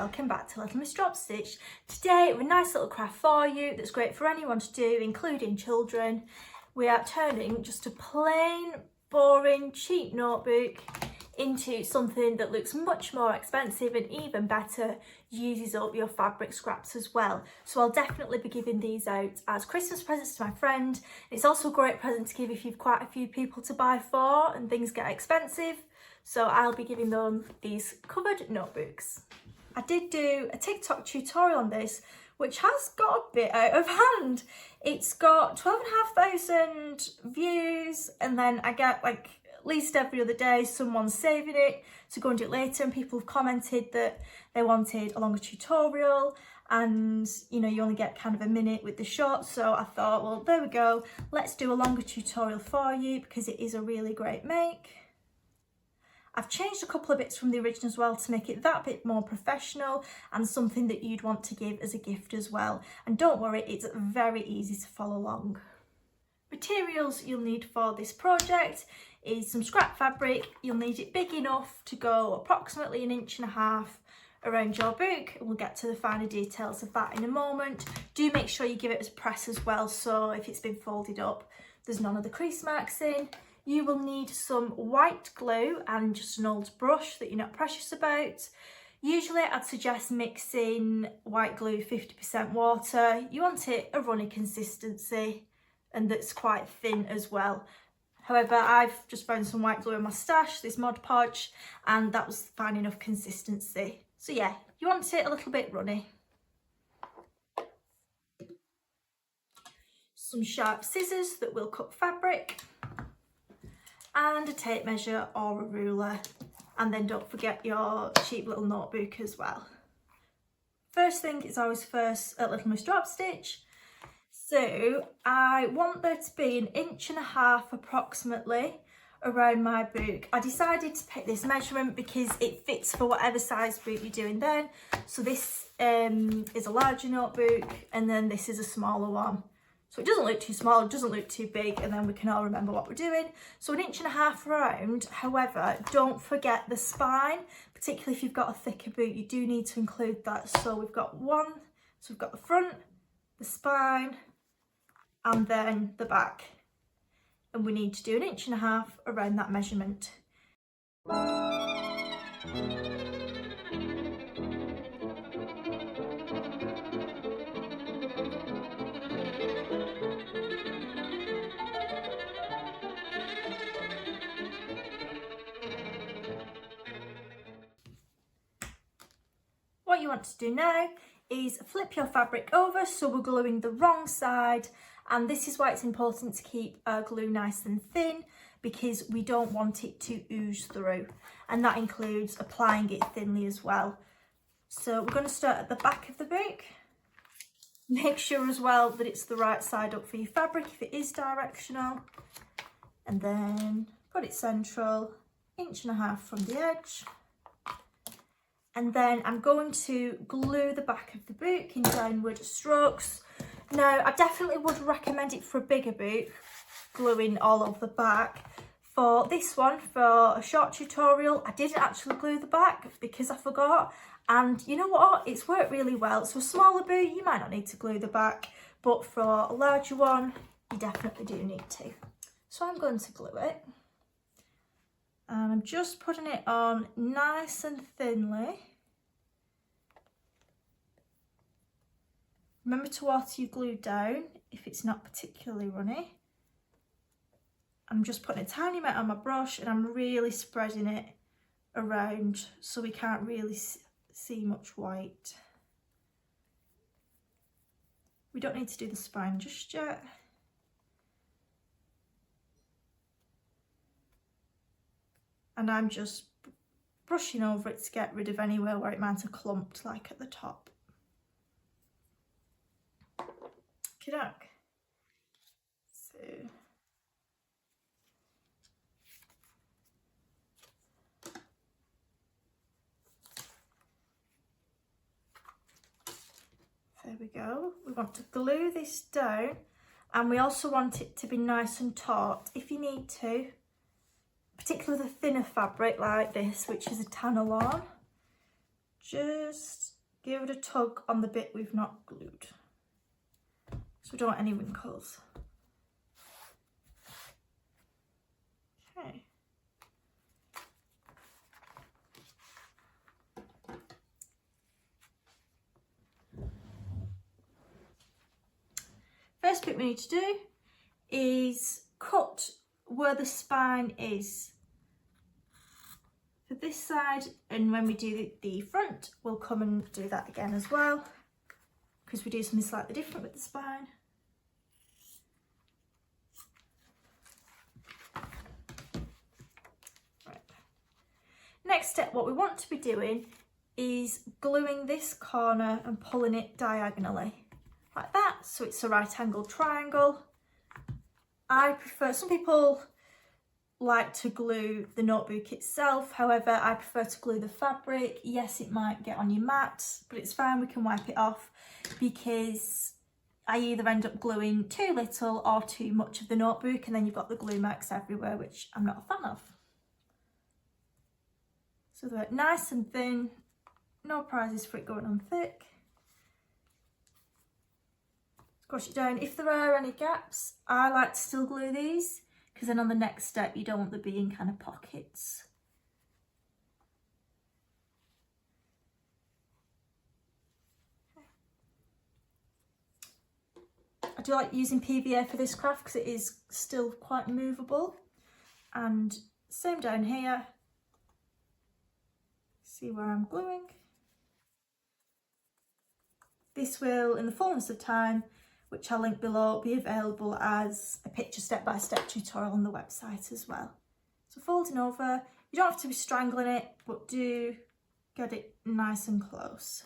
welcome back to Little Miss Drop Stitch. Today we have a nice little craft for you that's great for anyone to do, including children. We are turning just a plain, boring, cheap notebook into something that looks much more expensive and even better, uses up your fabric scraps as well. So I'll definitely be giving these out as Christmas presents to my friend. It's also a great present to give if you've quite a few people to buy for and things get expensive. So I'll be giving them these covered notebooks. I did do a TikTok tutorial on this, which has got a bit out of hand. It's got 12,500 views, and then I get like at least every other day someone's saving it to go and do it later, and people have commented that they wanted a longer tutorial, and you know, you only get kind of a minute with the short. So I thought, well, there we go, let's do a longer tutorial for you because it is a really great make. I've changed a couple of bits from the original as well to make it that bit more professional and something that you'd want to give as a gift as well. And don't worry, it's very easy to follow along. Materials you'll need for this project is some scrap fabric. You'll need it big enough to go approximately 1.5 inches around your book. We'll get to the finer details of that in a moment. Do make sure you give it a press as well, so if it's been folded up, there's none of the crease marks in. You will need some white glue and just an old brush that you're not precious about. Usually I'd suggest mixing white glue 50% water. You want it a runny consistency and that's quite thin as well. However, I've just found some white glue in my stash, this Mod Podge, and that was fine enough consistency. So yeah, you want it a little bit runny. Some sharp scissors that will cut fabric, and a tape measure or a ruler, and then don't forget your cheap little notebook as well. First thing is always first at Little Miss Drop Stitch. So I want there to be 1.5 inches approximately around my book. I decided to pick this measurement because it fits for whatever size book you're doing then. So this is a larger notebook, and then this is a smaller one. So it doesn't look too small, it doesn't look too big, and then we can all remember what we're doing. So 1.5 inches round. However, don't forget the spine, particularly if you've got a thicker boot, you do need to include that. So we've got one, so we've got the front, the spine, and then the back. And we need to do 1.5 inches around that measurement. What you want to do now is flip your fabric over, so we're gluing the wrong side, and this is why it's important to keep our glue nice and thin, because we don't want it to ooze through, and that includes applying it thinly as well. So we're going to start at the back of the book. Make sure as well that it's the right side up for your fabric if it is directional, and then put it central, 1.5 inches from the edge. And then I'm going to glue the back of the book in downward strokes. Now, I definitely would recommend it for a bigger book, gluing all over the back. For this one, for a short tutorial, I didn't actually glue the back because I forgot. And you know what? It's worked really well. So a smaller book, you might not need to glue the back, but for a larger one, you definitely do need to. So I'm going to glue it. And I'm just putting it on nice and thinly. Remember to water your glue down if it's not particularly runny. I'm just putting a tiny amount on my brush, and I'm really spreading it around so we can't really see much white. We don't need to do the spine just yet. And I'm just brushing over it to get rid of anywhere where it might have clumped, like at the top. Okey-doke. So there we go. We want to glue this down, and we also want it to be nice and taut if you need to. Particularly the thinner fabric like this, which is a Tanalon, just give it a tug on the bit we've not glued, so we don't want any wrinkles. Okay. First bit we need to do is cut where the spine is for this side, and when we do the front we'll come and do that again as well, because we do something slightly different with the spine. Right. Next step, what we want to be doing is gluing this corner and pulling it diagonally like that, so it's a right angled triangle. I prefer, some people like to glue the notebook itself, however I prefer to glue the fabric. Yes, it might get on your mat, but it's fine, we can wipe it off, because I either end up gluing too little or too much of the notebook, and then you've got the glue marks everywhere, which I'm not a fan of. So they're nice and thin, no prizes for it going on thick. Squash it down. If there are any gaps, I like to still glue these, because then on the next step you don't want there being kind of pockets. I do like using PVA for this craft because it is still quite movable. And same down here. See where I'm gluing. This will, in the fullness of time, which I'll link below, be available as a picture step-by-step tutorial on the website as well. So folding over, you don't have to be strangling it, but do get it nice and close.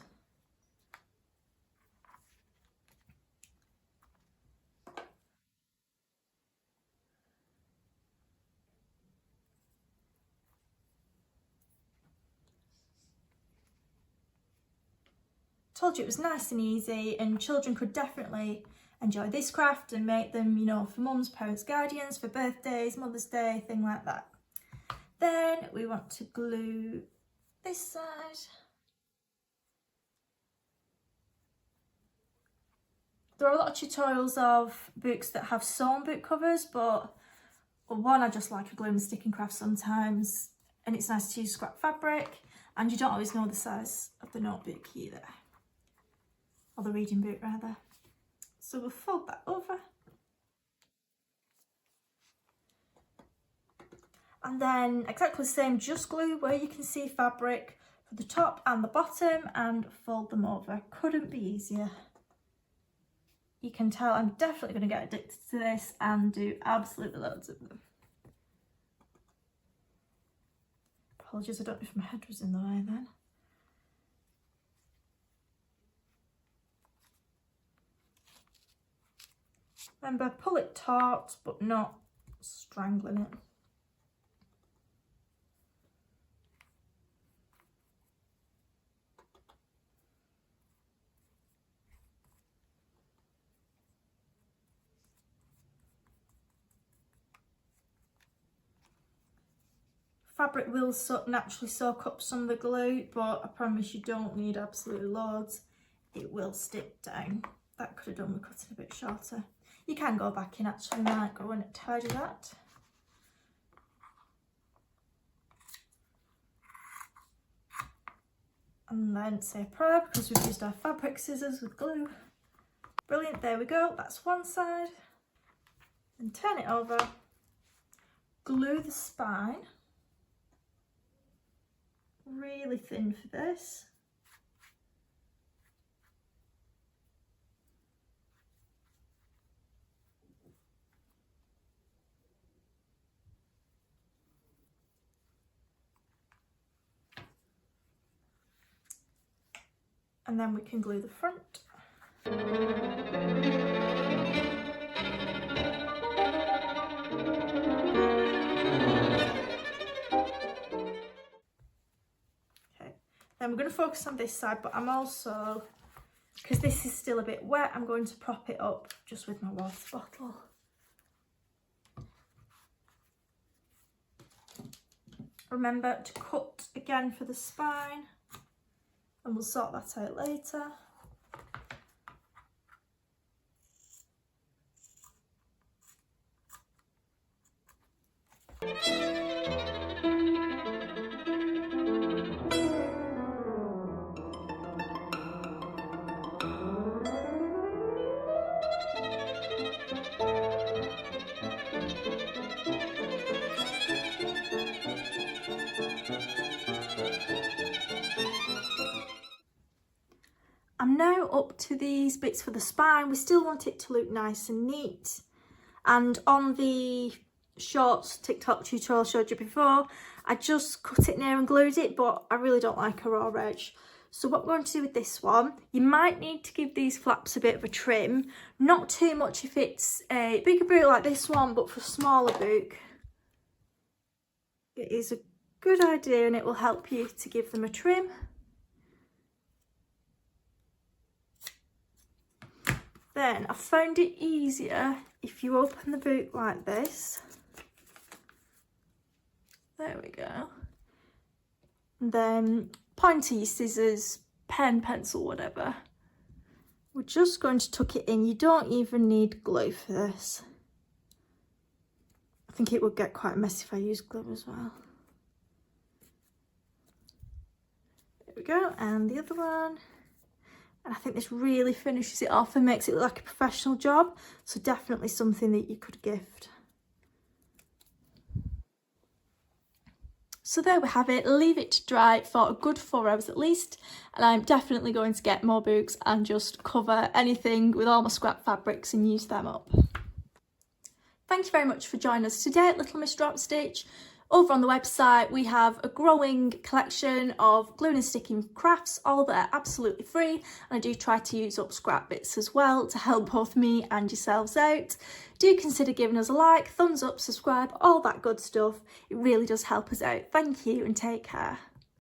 Told you it was nice and easy, and children could definitely enjoy this craft and make them, you know, for mums, parents, guardians, for birthdays, Mother's Day, thing like that. Then we want to glue this side. There are a lot of tutorials of books that have sewn book covers, but one, I just like a glue and sticking craft sometimes, and it's nice to use scrap fabric, and you don't always know the size of the notebook either. Or the reading book rather. So we'll fold that over. And then exactly the same, just glue where you can see fabric for the top and the bottom and fold them over. Couldn't be easier. You can tell I'm definitely going to get addicted to this and do absolutely loads of them. Apologies, I don't know if my head was in the way then. Remember, pull it taut, but not strangling it. Fabric will naturally soak up some of the glue, but I promise you don't need absolutely loads. It will stick down. That could have done with cutting a bit shorter. You can go back in actually, might go and tidy that. And then say a prayer, because we've used our fabric scissors with glue. Brilliant, there we go, that's one side. And turn it over, glue the spine. Really thin for this. And then we can glue the front. Okay, then we're going to focus on this side, but I'm also, because this is still a bit wet, I'm going to prop it up just with my water bottle. Remember to cut again for the spine. and we'll sort that out later. I'm now up to these bits for the spine. We still want it to look nice and neat. And on the shorts TikTok tutorial I showed you before, I just cut it near and glued it, but I really don't like a raw edge. So what we're going to do with this one, you might need to give these flaps a bit of a trim. Not too much if it's a bigger boot like this one, but for a smaller boot, it is a good idea and it will help you to give them a trim. Then I found it easier if you open the boot like this. There we go. And then pointy scissors, pen, pencil, whatever. We're just going to tuck it in. You don't even need glue for this. I think it would get quite messy if I use glue as well. There we go, and the other one. And I think this really finishes it off and makes it look like a professional job. So definitely something that you could gift. So there we have it. Leave it to dry for a good 4 hours at least. And I'm definitely going to get more books and just cover anything with all my scrap fabrics and use them up. Thank you very much for joining us today at Little Miss Drop Stitch. Over on the website, we have a growing collection of gluing and sticking crafts, all that are absolutely free. And I do try to use up scrap bits as well to help both me and yourselves out. Do consider giving us a like, thumbs up, subscribe, all that good stuff. It really does help us out. Thank you and take care.